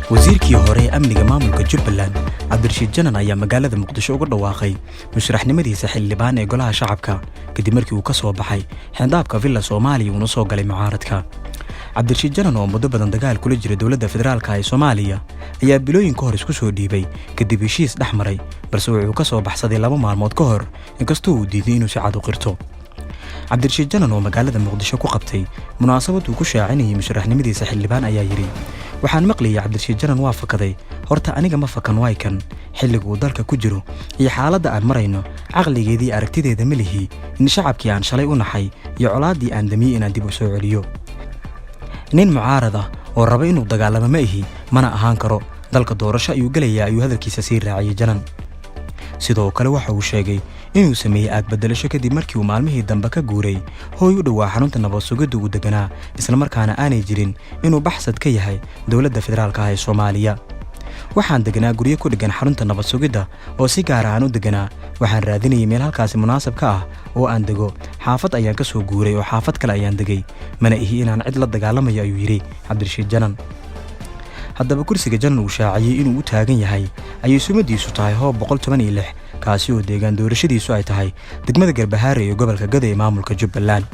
wasiirkii hore ee amniga maamulka Jubbaland Cabdirashiid Janan ayaa magaalada Muqdisho uga dhawaaqay musharaxnimadiisa xildhibaan ee golaha shacabka kadib markii uu ka soo baxay xeedaabka Villa Soomaaliya uu soo galay mucaaradka. Cabdirashiid Janan oo muddo badan dagaal kula jiray dawladda federaalka ee Soomaaliya ayaa bilooyin ka hor isku soo dhiibay kadib heshiis dhaxmaray balse wuxuu ka soo baxsaday 2 maalmood ka hor inkastoo uu diiday inuu si cad u qirto. Cabdirashiid Janan oo magaalada Muqdisho ku qabtay munaasabad uu ku shaacinayay musharaxnimadiisa xildhibaan ayaa yiri waxaan maqliyay Cabdirashiid Janan waa fakaday horta aniga ma fakan waykan xilligu dalka ku jiro iyo xaaladda aan marayno aqligeedii aragtideeda milihi in shacabkii aan shalay u naxay iyo colaadii aan damiyay inaan dib u soo celiyo nin mucaarad ah oo raba inuu dagaalamo ma ihi mana ahaan karo dalka doorasho ayuu galayaa ayuu hadalkiisa sii raaciyay Janan. sidoo kale waxa uu sheegay inuu sameeyay aag bedelasho kadib markii uu maalmihii dambe ka guuray hooy u dhawaa xarunta nabad sugidda uu deganaa isla markaana aanay jirin inuu baxsad ka yahay dawladda federaalka ee Soomaaliya. waxaan deganaa guriyo ku dhigan xarunta nabad sugidda oo si gaar ah u deganaa waxaan raadinayay meel halkaas munaasab ka ah oo aan dego xaafad ayaan ka soo guuray oo xaafad kale ayaan degay mana ihi inaan cid la dagaalamayo ayuu yiri Cabdirashiid Janan. haddaba kursiga Janan uu shaaciyay inuu u taagan yahay ayay sumadiisu tahay hoob 116 kaasi oo deegaan doorashadiisu ay tahay degmada Garbahaare ee gobolka Gado ee maamulka Jubbaland.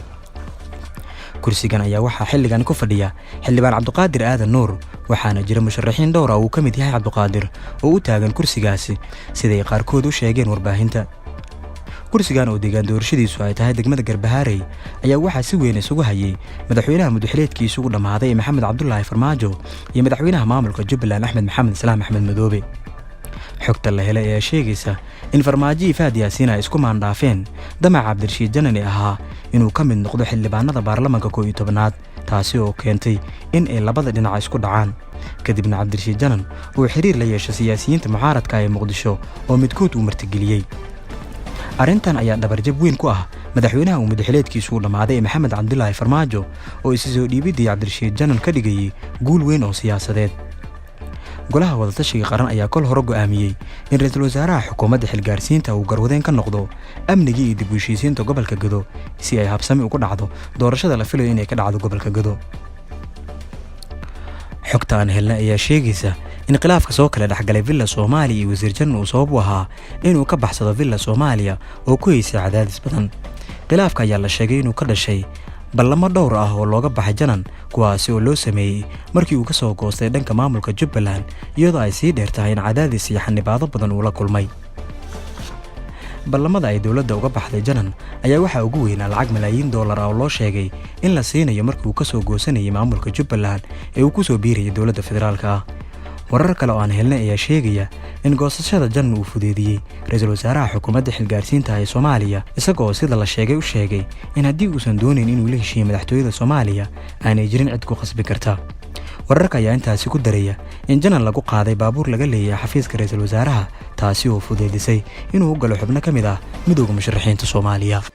kursigan ayaa waxa xilligan ku fadhiya xildhibaan Cabdiqaadir Aadan Nuur waxaana jira musharaxiin dhowr ah oo ka mid yahay Cabdiqaadir oo u taagan kursigaasi siday qaarkood u sheegeen warbaahinta. kursigan oo deegaan doorashadiisu ay tahay degmada Garbahaare ayaa waxa si weyn isugu hayay madaxweynaha mudxuleedkiisu ugu dhamaaday Maxamed Cabdullaahi Farmaajo iyo madaxweynaha maamulka Jubbaland Axmed Maxamed Salaam Axmed Madoobe. xogta la helay ayaa sheegaysa in Farmaajo Faad Yaasiin ay isku maandhaafeen damaca Cabdirashiid Janan ee ahaa inuu ka mid noqdo xildhibaanada baarlamaanka 11aad taasi oo keentay in ay labada dhinac isku dhacaan kadibna Cabdirashiid Janan uu xiriir la yeeshay siyaasiyiinta mucaaradka ee Muqdisho oo midkood uu martigeliyay. arrintan ayaa dhabarjab weyn ku ah madaxweynaha uu mudxuleedkiisu u dhamaaday Maxamed Cabdullaahi Farmaajo oo isoo dhiibidii Cabdirashiid Janan ka dhigay guul weyn oo siyaasadeed. golaha wadatashiga qaran ayaa kol hore go'aamiyay in ra'iisul wasaaraha xukuumadda xilgaarsiinta uu garwadeen ka noqdo amniga iyo dib u heshiisiinta gobolka Gado si ay habsami ugu dhacdo doorashada la filayo inay ka dhacdo gobolka Gado. xogta aan helnay ayaa sheegaysa in khilaafka soo kala dhaxgalay Villa Soomaaliya iyo wasiir Janan uu sabab u ahaa inuu ka baxsado Villa Soomaaliya oo ku haysay cadaadis badan. khilaafka ayaa la sheegay inuu ka dhashay ballamo dhowr ah oo looga baxay Janan kuwaasi oo loo sameeyay markii uu ka soo goostay dhanka maamulka Jubbaland iyadoo ay sii dheertahay in cadaadis iyo xanibaado badan uu la kulmay. ballamada ay dawladda uga baxday Janan ayaa waxa ugu weynaa lacag malaayiin dollar ah oo loo sheegay in la siinayo markii uu ka soo goosanayay maamulka Jubbaland ee uu ku soo biiriyay dawladda federaalka ah. warar kale oo aan helnay ayaa sheegaya in goosashada Janan uu fudeediyay ra'iisul wasaaraha xukuumadda xilgaarsiinta ee Soomaaliya isagoo sida la sheegay u sheegay in haddii uusan doonayn inuu la heshiiyo madaxtooyada Soomaaliya aanay jirin cid ku qasbi karta. wararka ayaa intaasi ku daraya in Janan lagu qaaday baabuur laga leeyahay xafiiska ra'iisul wasaaraha taasi oo fudeedisay inuu u galo xubno ka mid ah midowga musharaxiinta Soomaaliya.